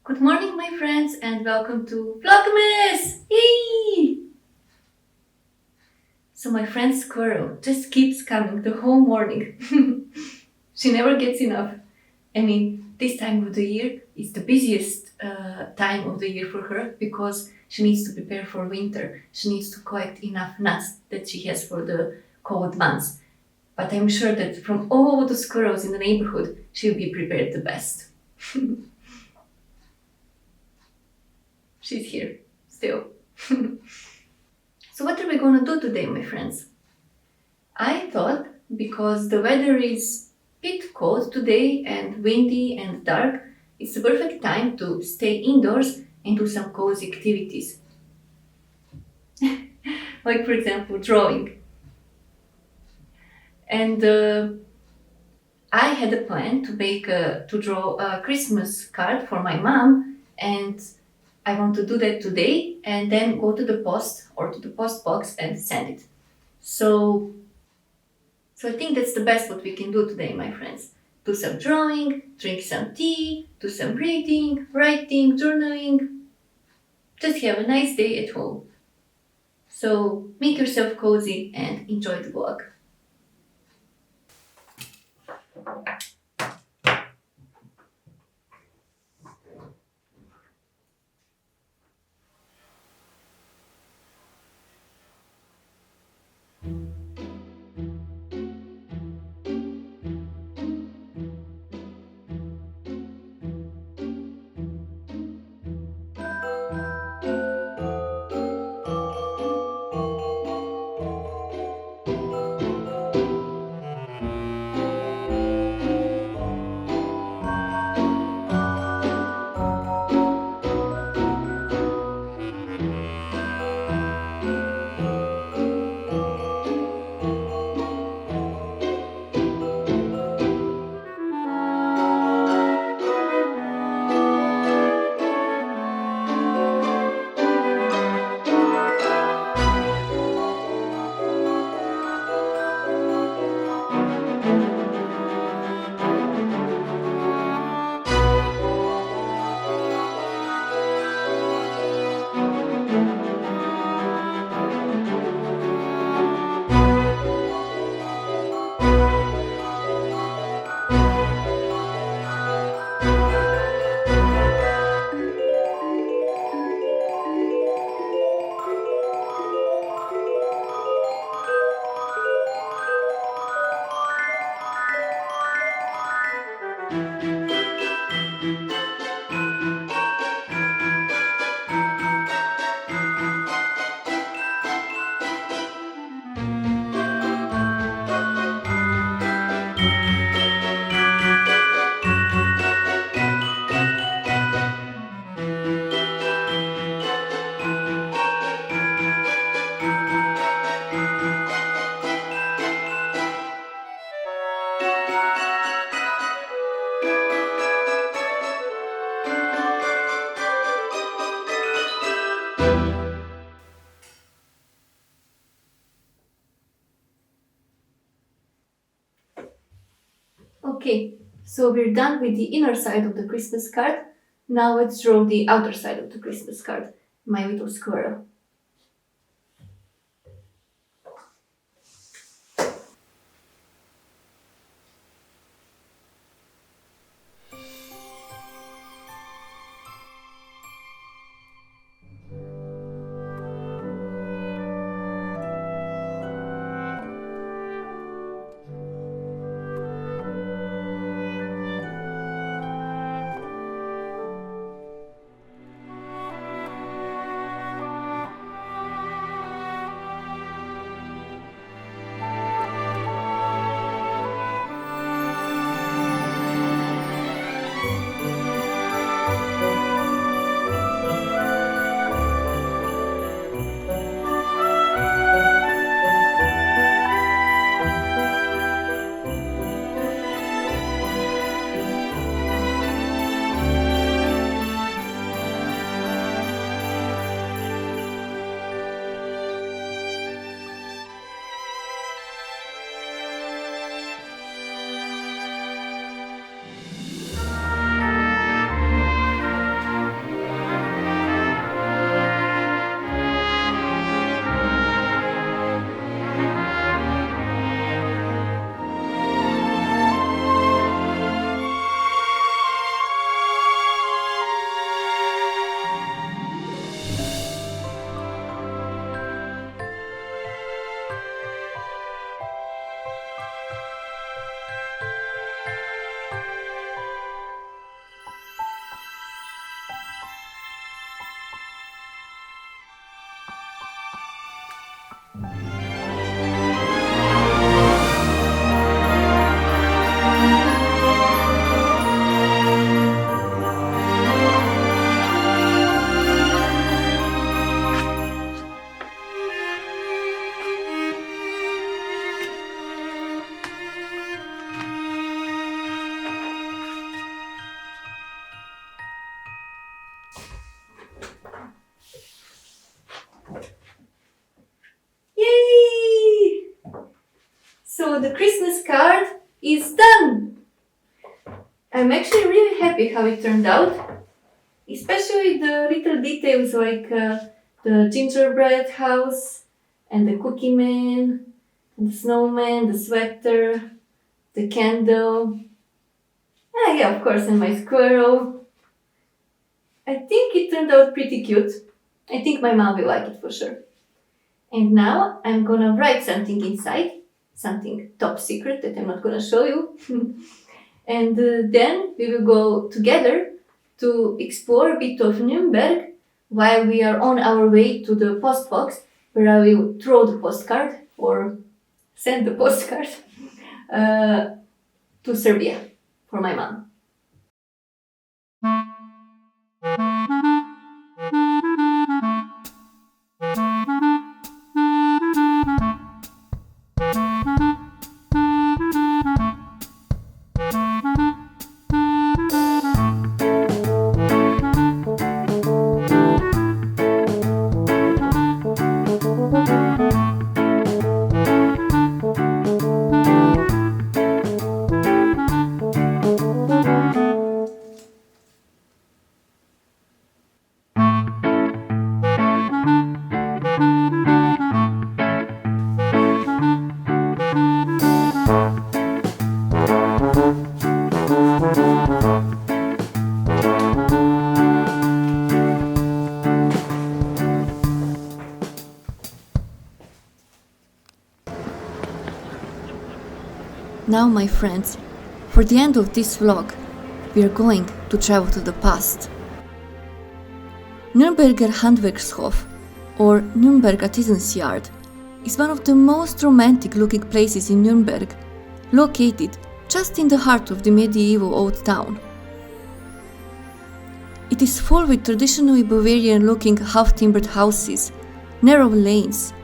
Good morning, my friends, and welcome to Vlogmas! Yay! So my friend Squirrel just keeps coming the whole morning. She never gets enough. I mean, this time of the year is the busiest time of the year for her because she needs to prepare for winter. She needs to collect enough nuts that she has for the cold months. But I'm sure that from all the squirrels in the neighborhood, she'll be prepared the best. She's here, still. So what are we gonna do today, my friends? I thought, because the weather is a bit cold today and windy and dark, it's the perfect time to stay indoors and do some cozy activities. Like, for example, drawing. And I had a plan to draw a Christmas card for my mom, and I want to do that today and then go to the post or to the post box and send it. So I think that's the best what we can do today, my friends. Do some drawing, drink some tea, do some reading, writing, journaling. Just have a nice day at home. So make yourself cozy and enjoy the vlog. Okay, so we're done with the inner side of the Christmas card. Now let's draw the outer side of the Christmas card, my little squirrel. Yay! So the Christmas card is done! I'm actually really happy how it turned out, especially the little details like the gingerbread house and the cookie man, and the snowman, the sweater, the candle. Ah, yeah, of course, and my squirrel. I think it turned out pretty cute. I think my mom will like it for sure. And now I'm gonna write something inside, something top secret that I'm not gonna show you. And then we will go together to explore a bit of Nuremberg while we are on our way to the post box where I will throw the postcard or send the postcard to Serbia for my mom. Now, my friends, For the end of this vlog, we are going to travel to the past. Nürnberger Handwerkshof, or Nürnberg Artisans Yard, is one of the most romantic looking places in Nürnberg, located just in the heart of the medieval old town. It is full with traditionally Bavarian looking half-timbered houses, narrow lanes,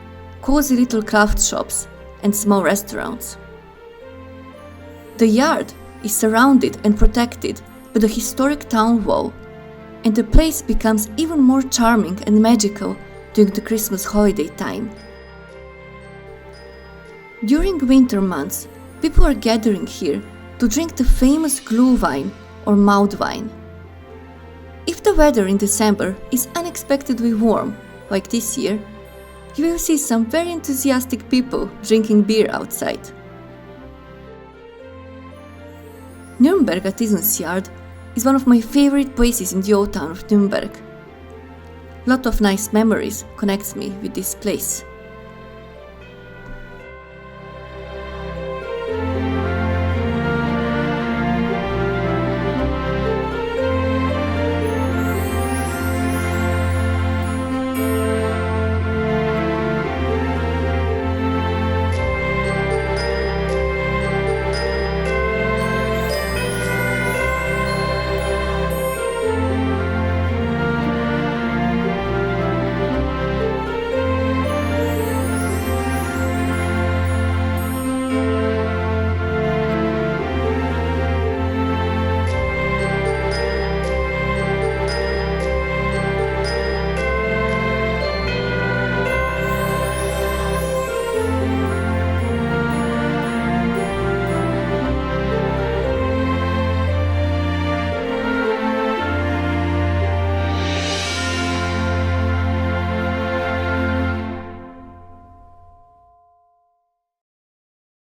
cozy little craft shops and small restaurants. The yard is surrounded and protected by the historic town wall, and the place becomes even more charming and magical during the Christmas holiday time. During winter months, people are gathering here to drink the famous Glühwein or mulled wine. If the weather in December is unexpectedly warm, like this year, you will see some very enthusiastic people drinking beer outside. Nürnberg Artisans Yard is one of my favorite places in the old town of Nürnberg. Lot of nice memories connects me with this place.